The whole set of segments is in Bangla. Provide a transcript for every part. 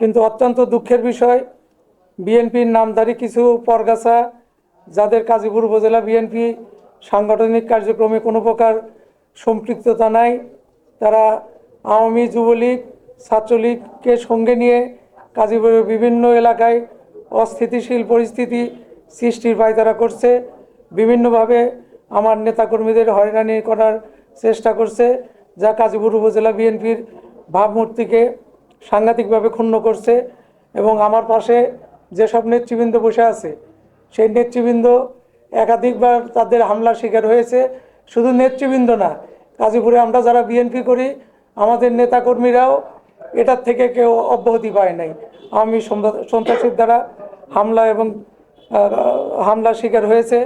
কিন্তু অত্যন্ত দুঃখের বিষয়, বিএনপির নামধারী কিছু পরগাছা যাদের গাজীপুর উপজেলা বিএনপি সাংগঠনিক কার্যক্রমে কোনো প্রকার সম্পৃক্ততা নাই, তারা আওয়ামী, যুবলীগ, ছাত্রলীগকে সঙ্গে নিয়ে গাজীপুরের বিভিন্ন এলাকায় অস্থিতিশীল পরিস্থিতি সৃষ্টির পায়তারা করছে। বিভিন্নভাবে আমার নেতাকর্মীদের হয়রানি করার চেষ্টা করছে, যা গাজীপুর উপজেলা বিএনপির ভাবমূর্তিকে সাংঘাতিকভাবে ক্ষুণ্ণ করছে। এবং আমার পাশে যেসব নেতৃবৃন্দ বসে আছে, সেই নেতৃবৃন্দ একাধিকবার তাদের হামলার শিকার হয়েছে। শুধু নেতৃবৃন্দ না, গাজীপুরে আমরা যারা বিএনপি করি, আমাদের নেতাকর্মীরাও এটার থেকে কেউ অব্যাহতি পায় নাই। আমি সন্ত্রাসীর দ্বারা হামলা এবং হামলার শিকার হয়েছে।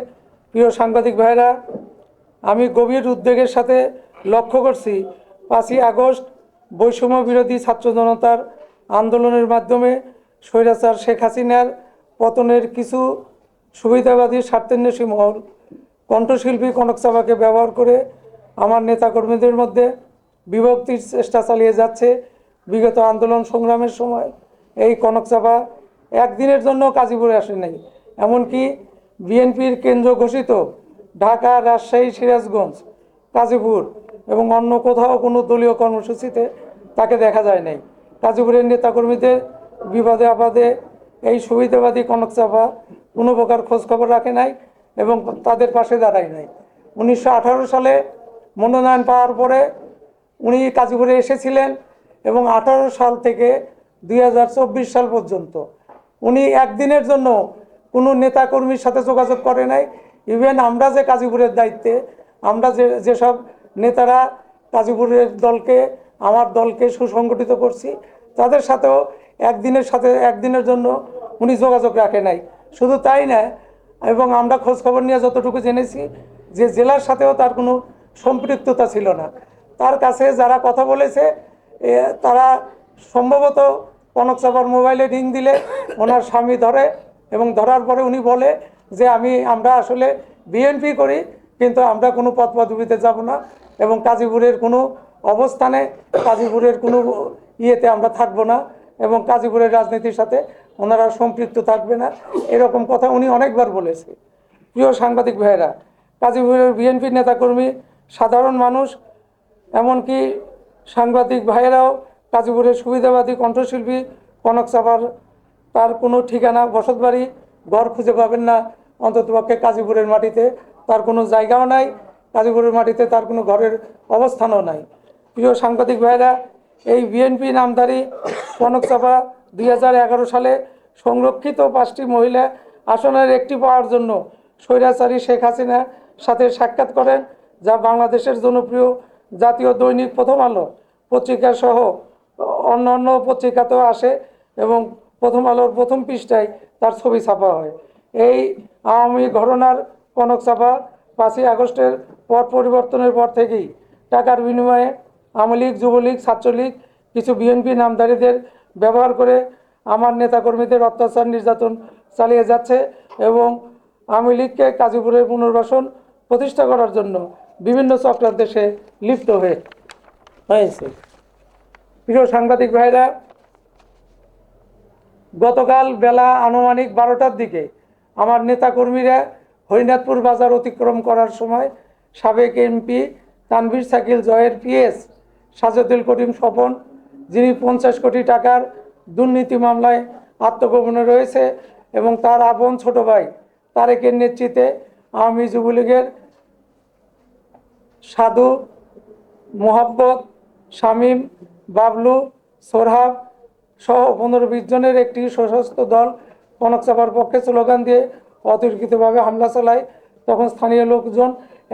প্রিয় সাংবাদিক ভাইরা, আমি গভীর উদ্বেগের সাথে লক্ষ্য করছি 5ই আগস্ট বৈষম্য বিরোধী ছাত্র জনতার আন্দোলনের মাধ্যমে স্বৈরাচার শেখ হাসিনার পতনের কিছু সুবিধাবাদী স্বার্থান্বেষী মহল কণ্ঠশিল্পী কনক চাঁপাকে ব্যবহার করে আমার নেতাকর্মীদের মধ্যে বিভক্তির চেষ্টা চালিয়ে যাচ্ছে। বিগত আন্দোলন সংগ্রামের সময় এই কনক চাঁপা একদিনের জন্য গাজীপুরে আসে নাই। এমনকি বিএনপির কেন্দ্র ঘোষিত ঢাকা, রাজশাহী, সিরাজগঞ্জ, গাজীপুর এবং অন্য কোথাও কোনো দলীয় কর্মসূচিতে তাকে দেখা যায় নাই। গাজীপুরের নেতাকর্মীদের বিপদে আপদে এই সুবিধাবাদী কনক চাঁপা কোনো প্রকার খোঁজখবর রাখে নাই এবং তাদের পাশে দাঁড়ায় নাই। 1918 সালে মনোনয়ন পাওয়ার পরে উনি গাজীপুরে এসেছিলেন এবং 18 সাল থেকে 2024 সাল পর্যন্ত উনি একদিনের জন্য কোনো নেতাকর্মীর সাথে যোগাযোগ করে নাই। ইভেন আমরা যে গাজীপুরের দায়িত্বে, আমরা যেসব নেতারা গাজীপুরের দলকে, আমার দলকে সুসংগঠিত করছি, তাদের সাথেও একদিনের জন্য উনি যোগাযোগ রাখে নাই। শুধু তাই না, এবং আমরা খোঁজখবর নিয়ে যতটুকু জেনেছি যে জেলার সাথেও তার কোনো সম্পৃক্ততা ছিল না। তার কাছে যারা কথা বলেছে তারা সম্ভবত কনক চাঁপার মোবাইলে রিং দিলে ওনার স্বামী ধরে এবং ধরার পরে উনি বলে যে আমরা আসলে বিএনপি করি, কিন্তু আমরা কোনো পদ পদবিতে যাব না এবং গাজীপুরের কোনো অবস্থানে, গাজীপুরের কোনো ইয়েতে আমরা থাকবো না এবং গাজীপুরের রাজনীতির সাথে ওনারা সম্পৃক্ত থাকবে না, এরকম কথা উনি অনেকবার বলেছে। প্রিয় সাংবাদিক ভাইয়েরা, গাজীপুরের বিএনপি নেতাকর্মী, সাধারণ মানুষ, এমনকি সাংবাদিক ভাইয়েরাও গাজীপুরের সুবিধাবাদী কণ্ঠশিল্পী কনক চাঁপার তার কোনো ঠিকানা, বসতবাড়ি, ঘর খুঁজে পাবেন না। অন্ততপক্ষে গাজীপুরের মাটিতে তার কোনো জায়গাও নাই, গাজীপুরের মাটিতে তার কোনো ঘরের অবস্থানও নাই। প্রিয় সাংবাদিক ভাইয়েরা, এই বিএনপি নামধারী কনক চাঁপা 2011 সালে সংরক্ষিত 5টি মহিলা আসনের একটি পাওয়ার জন্য স্বৈরাচারী শেখ হাসিনার সাথে সাক্ষাৎ করেন, যা বাংলাদেশের জনপ্রিয় জাতীয় দৈনিক প্রথম আলো পত্রিকা সহ অন্যান্য পত্রিকাতেও আসে এবং প্রথম আলোর প্রথম পৃষ্ঠায় তার ছবি ছাপা হয়। এই আওয়ামী ঘরানার কনক চাঁপা 5ই আগস্টের পট পরিবর্তনের পর থেকেই টাকার বিনিময়ে আওয়ামী লীগ, যুবলীগ, ছাত্রলীগ, কিছু বিএনপি নামধারীদের ব্যবহার করে আমার নেতাকর্মীদের অত্যাচার নির্যাতন চালিয়ে যাচ্ছে এবং আওয়ামী লীগকে গাজীপুরের পুনর্বাসন প্রতিষ্ঠা করার জন্য বিভিন্ন চক্রান্তে সে লিপ্ত হয়েছে। প্রিয় সাংবাদিক ভাইরা, গতকাল বেলা আনুমানিক 12টার দিকে আমার নেতাকর্মীরা হরিনাথপুর বাজার অতিক্রম করার সময় সাবেক এমপি তানভীর শাকিল জয়ের পিএস সাজেদুল করিম স্বপন, যিনি 50 কোটি টাকার দুর্নীতি মামলায় আত্মগোপনে রয়েছে, এবং তার আপন ছোট ভাই তারেকের নেতৃত্বে আওয়ামী যুবলীগের সাধু, মোহাব্বত, শামীম, বাবলু, সোরহাব সহ 15-20 জনের একটি সশস্ত্র দল কনক চাঁপার পক্ষে স্লোগান দিয়ে অতর্কিতভাবে হামলা চালায়। তখন স্থানীয় লোকজন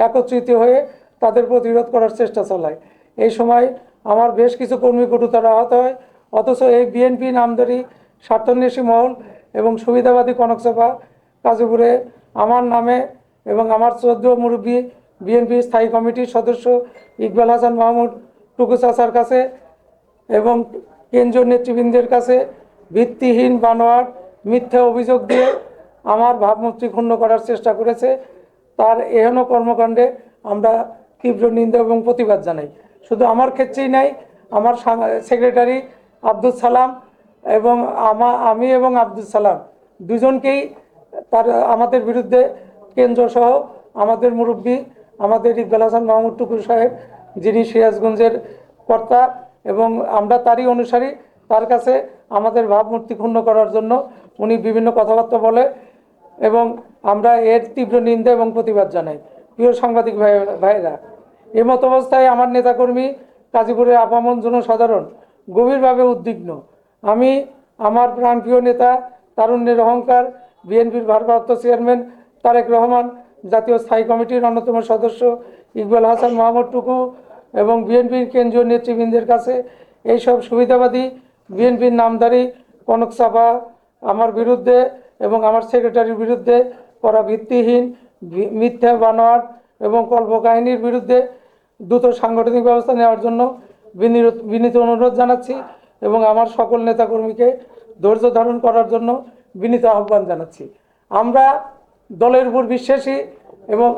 একত্রিত হয়ে তাদের প্রতিরোধ করার চেষ্টা চালায়। এই সময় আমার বেশ কিছু কর্মী গুরুতর আহত হয়। অথচ এই বিএনপি নামধারী স্বার্থান্বেষী মহল এবং সুবিধাবাদী কনক চাঁপা গাজীপুরে আমার নামে এবং আমার 14 মুরব্বী বিএনপি স্থায়ী কমিটির সদস্য ইকবাল হাসান মাহমুদ টুকু চাচার কাছে এবং কেন্দ্রীয় নেতৃবৃন্দের কাছে ভিত্তিহীন, বানোয়াট, মিথ্যা অভিযোগ দিয়ে আমার ভাবমূর্তি ক্ষুণ্ণ করার চেষ্টা করেছে। তার এহেন কর্মকাণ্ডে আমরা তীব্র নিন্দা এবং প্রতিবাদ জানাই। শুধু আমার ক্ষেত্রেই নাই, আমার সেক্রেটারি আব্দুল সালাম এবং আমি এবং আব্দুল সালাম দুজনকেই আমাদের বিরুদ্ধে কেন্দ্র সহ আমাদের মুরব্বী আমাদের ইকবাল হাসান মাহমুদ টুকু সাহেব, যিনি সিরাজগঞ্জের কর্তা এবং আমরা তারই অনুসারী, তার কাছে আমাদের ভাবমূর্তি ক্ষুণ্ণ করার জন্য উনি বিভিন্ন কথাবার্তা বলে এবং আমরা এর তীব্র নিন্দা এবং প্রতিবাদ জানাই। প্রিয় সাংবাদিক ভাইয়েরা, এই মত অবস্থায় আমার নেতাকর্মী, গাজীপুরের আপামর জনসাধারণ গভীরভাবে উদ্বিগ্ন। আমি আমার প্রাণপ্রিয় নেতা, তারুণ্যের অহংকার, বিএনপির ভারপ্রাপ্ত চেয়ারম্যান তারেক রহমান, জাতীয় স্থায়ী কমিটির অন্যতম সদস্য ইকবাল হাসান মাহমুদ টুকু এবং বিএনপির কেন্দ্রীয় নেতৃবৃন্দের কাছে এইসব সুবিধাবাদী বিএনপির নামধারী কনক চাপা আমার বিরুদ্ধে এবং আমার সেক্রেটারির বিরুদ্ধে করা ভিত্তিহীন মিথ্যা বানোয়াট এবং কল্পকাহিনীর বিরুদ্ধে দ্রুত সাংগঠনিক ব্যবস্থা নেওয়ার জন্য বিনীত অনুরোধ জানাচ্ছি এবং আমার সকল নেতাকর্মীকে ধৈর্য ধারণ করার জন্য বিনীত আহ্বান জানাচ্ছি। আমরা দলের উপর বিশ্বাসী এবং